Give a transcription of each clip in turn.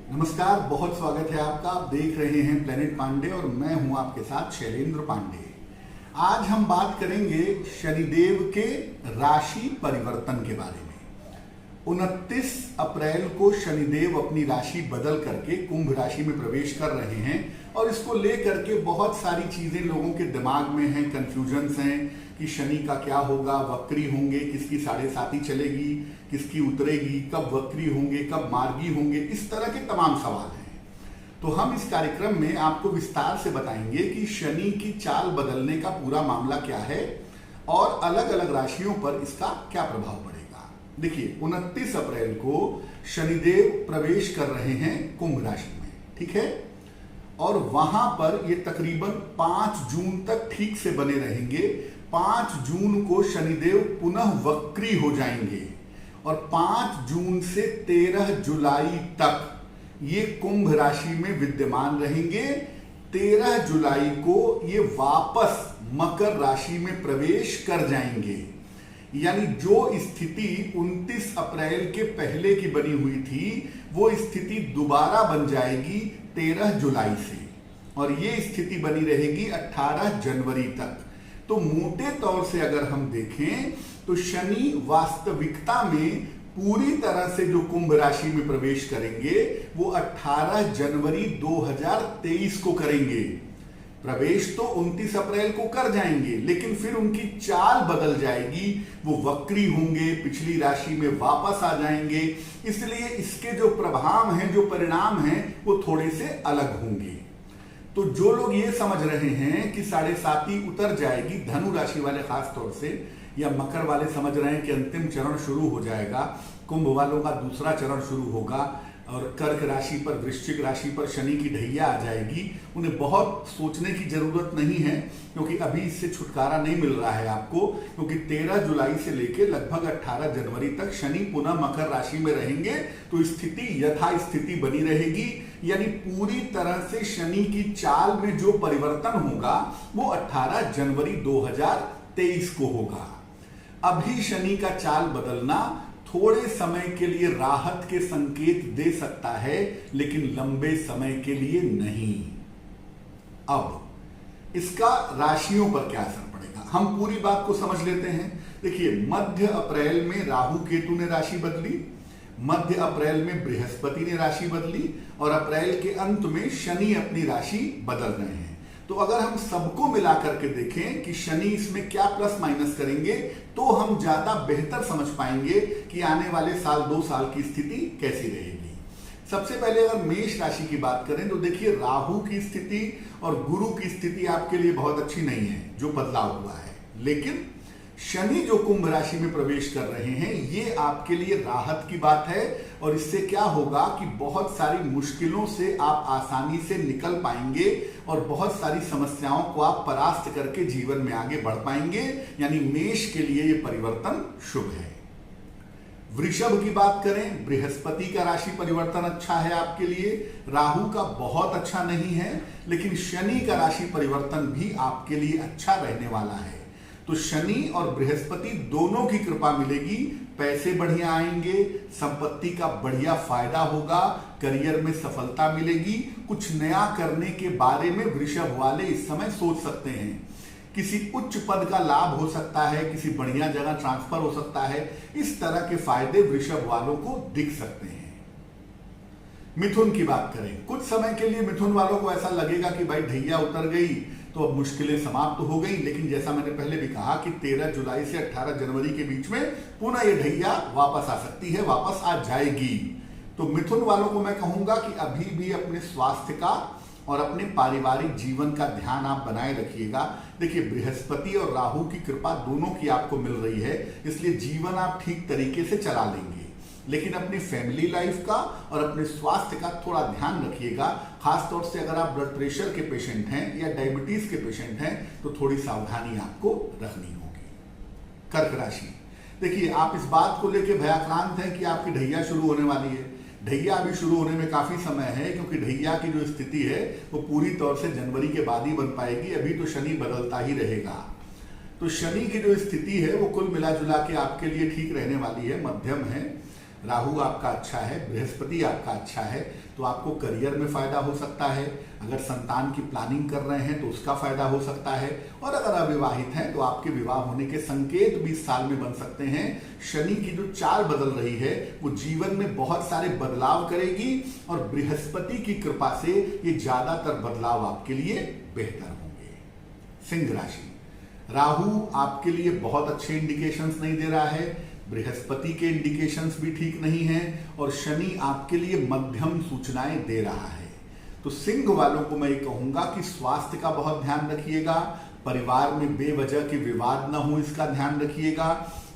नमस्कार, बहुत स्वागत है आपका। आप देख रहे हैं प्लेनेट पांडे और मैं हूं आपके साथ शैलेंद्र पांडे। आज हम बात करेंगे शनिदेव के राशि परिवर्तन के बारे में। 29 अप्रैल को शनिदेव अपनी राशि बदल करके कुंभ राशि में प्रवेश कर रहे हैं और इसको लेकर के बहुत सारी चीजें लोगों के दिमाग में हैं, कंफ्यूजन्स हैं कि शनि का क्या होगा, वक्री होंगे, किसकी 7.5 चलेगी, किसकी उतरेगी, कब वक्री होंगे, कब मार्गी होंगे, इस तरह के तमाम सवाल हैं। तो हम इस कार्यक्रम में आपको विस्तार से बताएंगे कि शनि की चाल बदलने का पूरा मामला क्या है और अलग अलग राशियों पर इसका क्या प्रभाव पड़ेगा। देखिए, 29 अप्रैल को शनिदेव प्रवेश कर रहे हैं कुंभ राशि में, ठीक है, और वहां पर ये तकरीबन 5 जून तक ठीक से बने रहेंगे। 5 जून को शनिदेव पुनः वक्री हो जाएंगे और 5 जून से 13 जुलाई तक ये कुंभ राशि में विद्यमान रहेंगे। 13 जुलाई को ये वापस मकर राशि में प्रवेश कर जाएंगे। यानी जो स्थिति 29 अप्रैल के पहले की बनी हुई थी वो स्थिति दोबारा बन जाएगी 13 जुलाई से और ये स्थिति बनी रहेगी 18 जनवरी तक। तो मोटे तौर से अगर हम देखें तो शनि वास्तविकता में पूरी तरह से जो कुंभ राशि में प्रवेश करेंगे वो 18 जनवरी 2023 को करेंगे। प्रवेश तो 29 अप्रैल को कर जाएंगे, लेकिन फिर उनकी चाल बदल जाएगी, वो वक्री होंगे, पिछली राशि में वापस आ जाएंगे। इसलिए इसके जो प्रभाव हैं, जो परिणाम हैं, वो थोड़े से अलग होंगे। तो जो लोग ये समझ रहे हैं कि 7.5 उतर जाएगी, धनु राशि वाले खास तौर से, या मकर वाले समझ रहे हैं कि अंतिम चरण शुरू हो जाएगा, कुंभ वालों का दूसरा चरण शुरू होगा और कर्क राशि पर, वृश्चिक राशि पर शनि की ढैया आ जाएगी, उन्हें बहुत सोचने की जरूरत नहीं है, क्योंकि अभी इससे छुटकारा नहीं मिल रहा है आपको। क्योंकि 13 जुलाई से लेकर लगभग 18 जनवरी तक शनि पुनः मकर राशि में रहेंगे, तो स्थिति यथास्थिति बनी रहेगी। यानी पूरी तरह से शनि की चाल में जो परिवर्तन होगा वो 18 जनवरी 2023 को होगा। अभी शनि का चाल बदलना थोड़े समय के लिए राहत के संकेत दे सकता है, लेकिन लंबे समय के लिए नहीं। अब इसका राशियों पर क्या असर पड़ेगा, हम पूरी बात को समझ लेते हैं। देखिए, मध्य अप्रैल में राहु केतु ने राशि बदली, मध्य अप्रैल में बृहस्पति ने राशि बदली और अप्रैल के अंत में शनि अपनी राशि बदल रहे हैं। तो अगर हम सबको मिलाकर के देखें कि शनि इसमें क्या प्लस माइनस करेंगे, तो हम ज्यादा बेहतर समझ पाएंगे कि आने वाले साल 2 साल की स्थिति कैसी रहेगी। सबसे पहले अगर मेष राशि की बात करें तो देखिए, राहु की स्थिति और गुरु की स्थिति आपके लिए बहुत अच्छी नहीं है, जो बदलाव हुआ है। लेकिन शनि जो कुंभ राशि में प्रवेश कर रहे हैं, ये आपके लिए राहत की बात है और इससे क्या होगा कि बहुत सारी मुश्किलों से आप आसानी से निकल पाएंगे और बहुत सारी समस्याओं को आप परास्त करके जीवन में आगे बढ़ पाएंगे। यानी मेष के लिए ये परिवर्तन शुभ है। वृषभ की बात करें, बृहस्पति का राशि परिवर्तन अच्छा है आपके लिए, राहु का बहुत अच्छा नहीं है, लेकिन शनि का राशि परिवर्तन भी आपके लिए अच्छा रहने वाला है। तो शनि और बृहस्पति दोनों की कृपा मिलेगी, पैसे बढ़िया आएंगे, संपत्ति का बढ़िया फायदा होगा, करियर में सफलता मिलेगी। कुछ नया करने के बारे में वृषभ वाले इस समय सोच सकते हैं। किसी उच्च पद का लाभ हो सकता है, किसी बढ़िया जगह ट्रांसफर हो सकता है, इस तरह के फायदे वृषभ वालों को दिख सकते हैं। मिथुन की बात करें, कुछ समय के लिए मिथुन वालों को ऐसा लगेगा कि भाई ढैया उतर गई तो अब मुश्किलें समाप्त हो गई, लेकिन जैसा मैंने पहले भी कहा कि 13 जुलाई से 18 जनवरी के बीच में पुनः ये ढैया वापस आ सकती है, वापस आ जाएगी। तो मिथुन वालों को मैं कहूंगा कि अभी भी अपने स्वास्थ्य का और अपने पारिवारिक जीवन का ध्यान आप बनाए रखिएगा। देखिए, बृहस्पति और राहु की कृपा दोनों की आपको मिल रही है, इसलिए जीवन आप ठीक तरीके से चला लेंगे, लेकिन अपनी फैमिली लाइफ का और अपने स्वास्थ्य का थोड़ा ध्यान रखिएगा। खासतौर से अगर आप ब्लड प्रेशर के पेशेंट हैं या डायबिटीज के पेशेंट हैं तो थोड़ी सावधानी आपको रखनी होगी। कर्क राशि, देखिए, आप इस बात को लेकर भयाक्रांत हैं कि आपकी ढैया शुरू होने वाली है। ढैया अभी शुरू होने में काफी समय है, क्योंकि ढैया की जो स्थिति है वो पूरी तौर से जनवरी के बाद ही बन पाएगी। अभी तो शनि बदलता ही रहेगा। तो शनि की जो स्थिति है वो कुल मिला जुला के आपके लिए ठीक रहने वाली है, मध्यम है। राहु आपका अच्छा है, बृहस्पति आपका अच्छा है, तो आपको करियर में फायदा हो सकता है। अगर संतान की प्लानिंग कर रहे हैं तो उसका फायदा हो सकता है, और अगर अविवाहित हैं तो आपके विवाह होने के संकेत भी इस साल में बन सकते हैं। शनि की जो चाल बदल रही है वो जीवन में बहुत सारे बदलाव करेगी, और बृहस्पति की कृपा से ये ज्यादातर बदलाव आपके लिए बेहतर होंगे। सिंह राशि, राहु आपके लिए बहुत अच्छे इंडिकेशंस नहीं दे रहा है, बृहस्पति के इंडिकेशंस भी ठीक नहीं हैं, और शनि आपके लिए मध्यम सूचनाएं दे रहा है। तो सिंह वालों को मैं ये कहूंगा कि स्वास्थ्य का बहुत ध्यान रखिएगा, परिवार में बेवजह के विवाद न हो इसका ध्यान रखिएगा,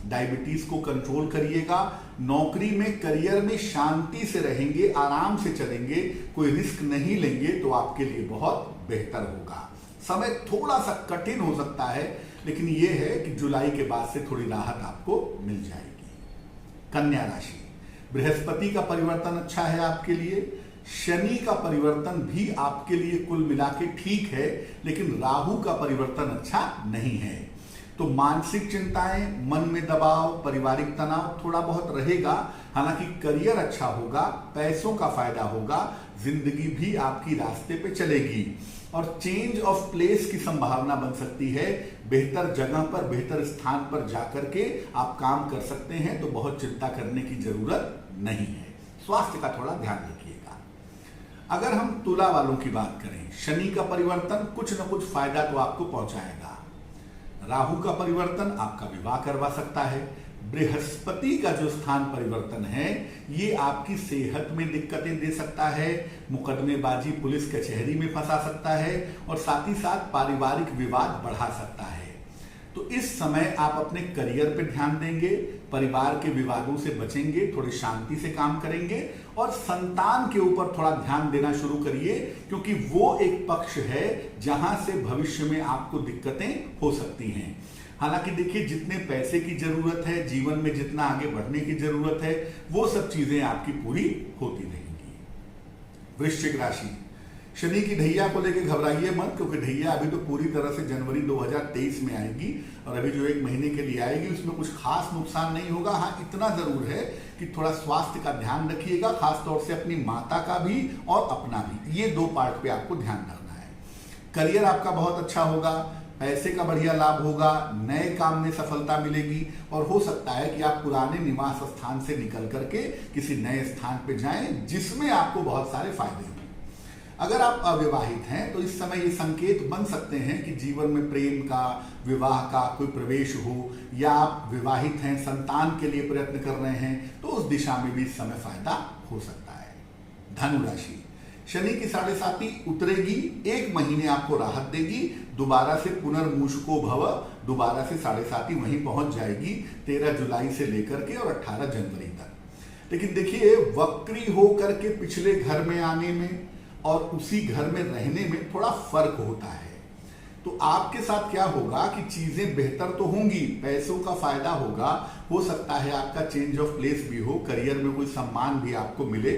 डायबिटीज को कंट्रोल करिएगा, नौकरी में करियर में शांति से रहेंगे, आराम से चलेंगे, कोई रिस्क नहीं लेंगे तो आपके लिए बहुत बेहतर होगा। समय थोड़ा सा कठिन हो सकता है, लेकिन यह है कि जुलाई के बाद से थोड़ी राहत आपको मिल जाएगी। कन्या राशि, बृहस्पति का परिवर्तन अच्छा है आपके लिए, शनि का परिवर्तन भी आपके लिए कुल मिला के ठीक है, लेकिन राहु का परिवर्तन अच्छा नहीं है। तो मानसिक चिंताएं, मन में दबाव, पारिवारिक तनाव थोड़ा बहुत रहेगा। हालांकि करियर अच्छा होगा, पैसों का फायदा होगा, जिंदगी भी आपकी रास्ते पे चलेगी, और चेंज ऑफ प्लेस की संभावना बन सकती है। बेहतर जगह पर, बेहतर स्थान पर जाकर के आप काम कर सकते हैं, तो बहुत चिंता करने की जरूरत नहीं है। स्वास्थ्य का थोड़ा ध्यान रखिएगा। अगर हम तुला वालों की बात करें, शनि का परिवर्तन कुछ न कुछ फायदा तो आपको पहुंचाएगा, राहु का परिवर्तन आपका विवाह करवा सकता है, बृहस्पति का जो स्थान परिवर्तन है ये आपकी सेहत में दिक्कतें दे सकता है, मुकदमेबाजी पुलिस कचहरी में फंसा सकता है, और साथ ही साथ पारिवारिक विवाद बढ़ा सकता है। तो इस समय आप अपने करियर पे ध्यान देंगे, परिवार के विवादों से बचेंगे, थोड़ी शांति से काम करेंगे, और संतान के ऊपर थोड़ा ध्यान देना शुरू करिए, क्योंकि वो एक पक्ष है जहां से भविष्य में आपको दिक्कतें हो सकती हैं। हालांकि देखिए, जितने पैसे की जरूरत है, जीवन में जितना आगे बढ़ने की जरूरत है, वो सब चीजें आपकी पूरी होती रहेंगी। वृश्चिक राशि, शनि की ढैया को लेकर घबराइए मत, क्योंकि ढैया अभी तो पूरी तरह से जनवरी 2023 में आएगी, और अभी जो 1 महीने के लिए आएगी उसमें कुछ खास नुकसान नहीं होगा। हाँ, इतना जरूर है कि थोड़ा स्वास्थ्य का ध्यान रखिएगा, खासतौर से अपनी माता का भी और अपना भी, ये 2 पार्ट पे आपको ध्यान रखना है। करियर आपका बहुत अच्छा होगा, पैसे का बढ़िया लाभ होगा, नए काम में सफलता मिलेगी, और हो सकता है कि आप पुराने निवास स्थान से निकल करके किसी नए स्थान पे जाएं जिसमें आपको बहुत सारे फायदे हों। अगर आप अविवाहित हैं तो इस समय ये संकेत बन सकते हैं कि जीवन में प्रेम का, विवाह का कोई प्रवेश हो, या आप विवाहित हैं, संतान के लिए प्रयत्न कर रहे हैं, तो उस दिशा में भी इस समय फायदा हो सकता है। धनु राशि, शनि की 7.5 उतरेगी, 1 महीने आपको राहत देगी, दोबारा से पुनर्मूषको भव, दोबारा से 7.5 वहीं पहुंच जाएगी 13 जुलाई से लेकर के और 18 जनवरी तक। लेकिन देखिए, वक्री होकर के पिछले घर में आने में और उसी घर में रहने में थोड़ा फर्क होता है। तो आपके साथ क्या होगा कि चीजें बेहतर तो होंगी, पैसों का फायदा होगा, हो सकता है आपका चेंज ऑफ प्लेस भी हो, करियर में कोई सम्मान भी आपको मिले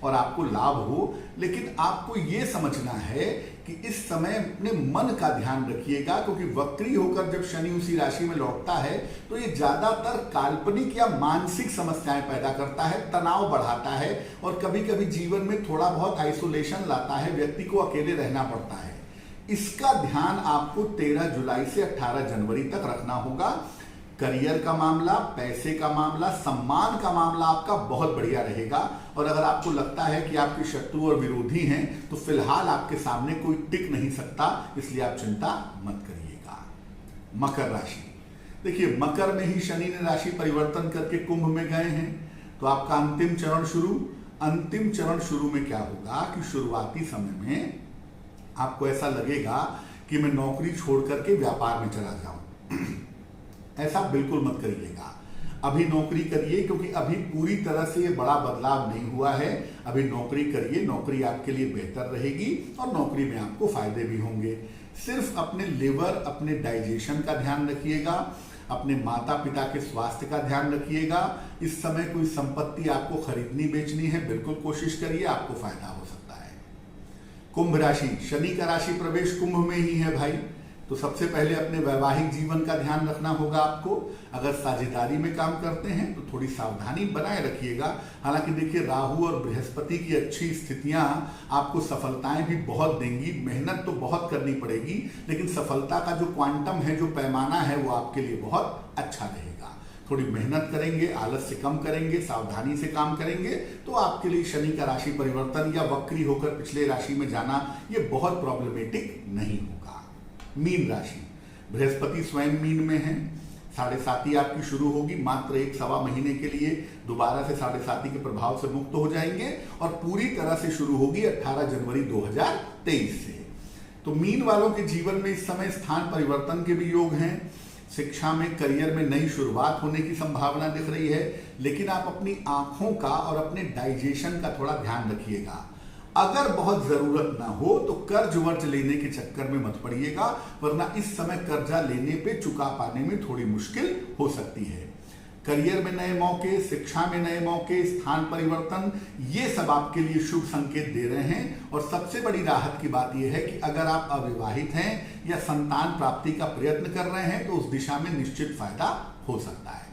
और आपको लाभ हो, लेकिन आपको ये समझना है कि इस समय अपने मन का ध्यान रखिएगा, क्योंकि वक्री होकर जब शनि उसी राशि में लौटता है तो ये ज्यादातर काल्पनिक या मानसिक समस्याएं पैदा करता है, तनाव बढ़ाता है, और कभी कभी जीवन में थोड़ा बहुत आइसोलेशन लाता है, व्यक्ति को अकेले रहना पड़ता है। इसका ध्यान आपको 13 जुलाई से 18 जनवरी तक रखना होगा। करियर का मामला, पैसे का मामला, सम्मान का मामला आपका बहुत बढ़िया रहेगा, और अगर आपको लगता है कि आपके शत्रु और विरोधी हैं तो फिलहाल आपके सामने कोई टिक नहीं सकता, इसलिए आप चिंता मत करिएगा। मकर राशि, देखिए, मकर में ही शनि ने राशि परिवर्तन करके कुंभ में गए हैं, तो आपका अंतिम चरण शुरू। अंतिम चरण शुरू में क्या होगा कि शुरुआती समय में आपको ऐसा लगेगा कि मैं नौकरी छोड़ करके व्यापार में चला जाऊं। ऐसा बिल्कुल मत करिएगा, अभी नौकरी करिए, क्योंकि अभी पूरी तरह से ये बड़ा बदलाव नहीं हुआ है। अभी नौकरी करिए, नौकरी आपके लिए बेहतर रहेगी और नौकरी में आपको फायदे भी होंगे। सिर्फ अपने लिवर, अपने डाइजेशन का ध्यान रखिएगा, अपने माता पिता के स्वास्थ्य का ध्यान रखिएगा। इस समय कोई संपत्ति आपको खरीदनी बेचनी है, बिल्कुल कोशिश करिए, आपको फायदा हो सकता है। कुंभ राशि, शनि का राशि प्रवेश कुंभ में ही है भाई, तो सबसे पहले अपने वैवाहिक जीवन का ध्यान रखना होगा आपको। अगर साझेदारी में काम करते हैं तो थोड़ी सावधानी बनाए रखिएगा। हालांकि देखिए, राहु और बृहस्पति की अच्छी स्थितियां आपको सफलताएं भी बहुत देंगी। मेहनत तो बहुत करनी पड़ेगी, लेकिन सफलता का जो क्वांटम है, जो पैमाना है, वो आपके लिए बहुत अच्छा रहेगा। थोड़ी मेहनत करेंगे, आलस्य कम करेंगे, सावधानी से काम करेंगे तो आपके लिए शनि का राशि परिवर्तन या वक्री होकर पिछले राशि में जाना ये बहुत प्रॉब्लमेटिक नहीं होगा। मीन राशि, बृहस्पति स्वयं मीन में है। 7.5 आपकी शुरू होगी, मात्र 1-1.25 महीने के लिए दोबारा से 7.5 के प्रभाव से मुक्त हो जाएंगे और पूरी तरह से शुरू होगी 18 जनवरी 2023 से। तो मीन वालों के जीवन में इस समय स्थान परिवर्तन के भी योग हैं। शिक्षा में, करियर में नई शुरुआत होने की संभावना दिख रही है, लेकिन आप अपनी आंखों का और अपने डाइजेशन का थोड़ा ध्यान रखिएगा। अगर बहुत जरूरत ना हो तो कर्ज वर्ज लेने के चक्कर में मत पड़िएगा, वरना इस समय कर्जा लेने पे चुका पाने में थोड़ी मुश्किल हो सकती है। करियर में नए मौके, शिक्षा में नए मौके, स्थान परिवर्तन, ये सब आपके लिए शुभ संकेत दे रहे हैं। और सबसे बड़ी राहत की बात यह है कि अगर आप अविवाहित हैं या संतान प्राप्ति का प्रयत्न कर रहे हैं तो उस दिशा में निश्चित फायदा हो सकता है।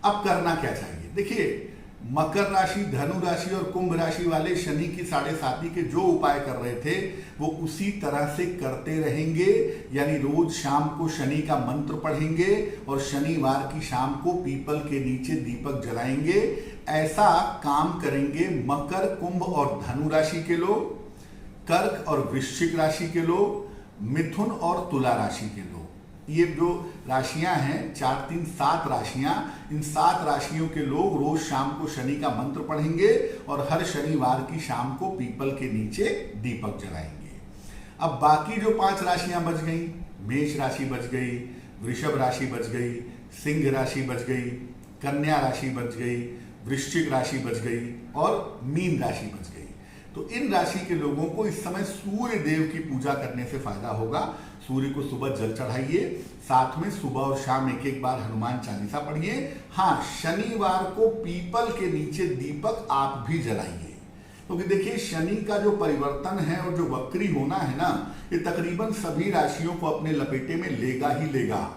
अब करना क्या चाहिए? देखिए, मकर राशि, धनु राशि और कुंभ राशि वाले शनि की 7.5 के जो उपाय कर रहे थे वो उसी तरह से करते रहेंगे। यानी रोज शाम को शनि का मंत्र पढ़ेंगे और शनिवार की शाम को पीपल के नीचे दीपक जलाएंगे। ऐसा काम करेंगे मकर, कुंभ और धनु राशि के लोग, कर्क और वृश्चिक राशि के लोग, मिथुन और तुला राशि के लोग। ये जो राशियां हैं, 4, 3, 7 राशियां, इन 7 राशियों के लोग रोज शाम को शनि का मंत्र पढ़ेंगे और हर शनिवार की शाम को पीपल के नीचे दीपक जलाएंगे। अब बाकी जो 5 राशियां बच गई, मेष राशि बच गई, वृषभ राशि बच गई, सिंह राशि बच गई, कन्या राशि बच गई, वृश्चिक राशि बच गई और मीन राशि बच गई। तो इन राशि के लोगों को इस समय सूर्य देव की पूजा करने से फायदा होगा। सूर्य को सुबह जल चढ़ाइए, साथ में सुबह और शाम 1-1 बार हनुमान चालीसा पढ़िए। हाँ, शनिवार को पीपल के नीचे दीपक आप भी जलाइए, क्योंकि देखिए, शनि का जो परिवर्तन है और जो वक्री होना है ना, ये तकरीबन सभी राशियों को अपने लपेटे में लेगा ही लेगा।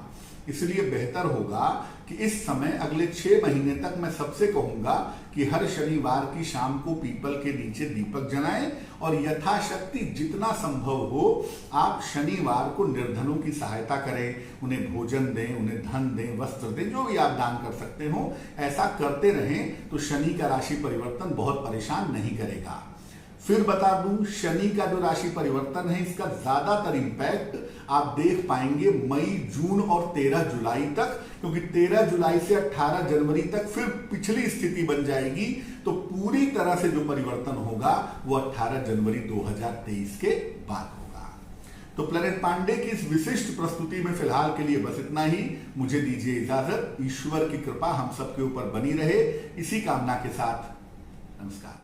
इसलिए बेहतर होगा कि इस समय अगले 6 महीने तक मैं सबसे कहूंगा कि हर शनिवार की शाम को पीपल के नीचे दीपक जलाएं और यथाशक्ति जितना संभव हो आप शनिवार को निर्धनों की सहायता करें, उन्हें भोजन दें, उन्हें धन दें, वस्त्र दें, जो भी आप दान कर सकते हो ऐसा करते रहें तो शनि का राशि परिवर्तन बहुत परेशान नहीं करेगा। फिर बता दूं, शनि का जो राशि परिवर्तन है इसका ज्यादातर इंपैक्ट आप देख पाएंगे मई, जून और 13 जुलाई तक, क्योंकि 13 जुलाई से 18 जनवरी तक फिर पिछली स्थिति बन जाएगी। तो पूरी तरह से जो परिवर्तन होगा वो 18 जनवरी 2023 के बाद होगा। तो प्लेनेट पांडे की इस विशिष्ट प्रस्तुति में फिलहाल के लिए बस इतना ही। मुझे दीजिए इजाजत। ईश्वर की कृपा हम सबके ऊपर बनी रहे, इसी कामना के साथ नमस्कार।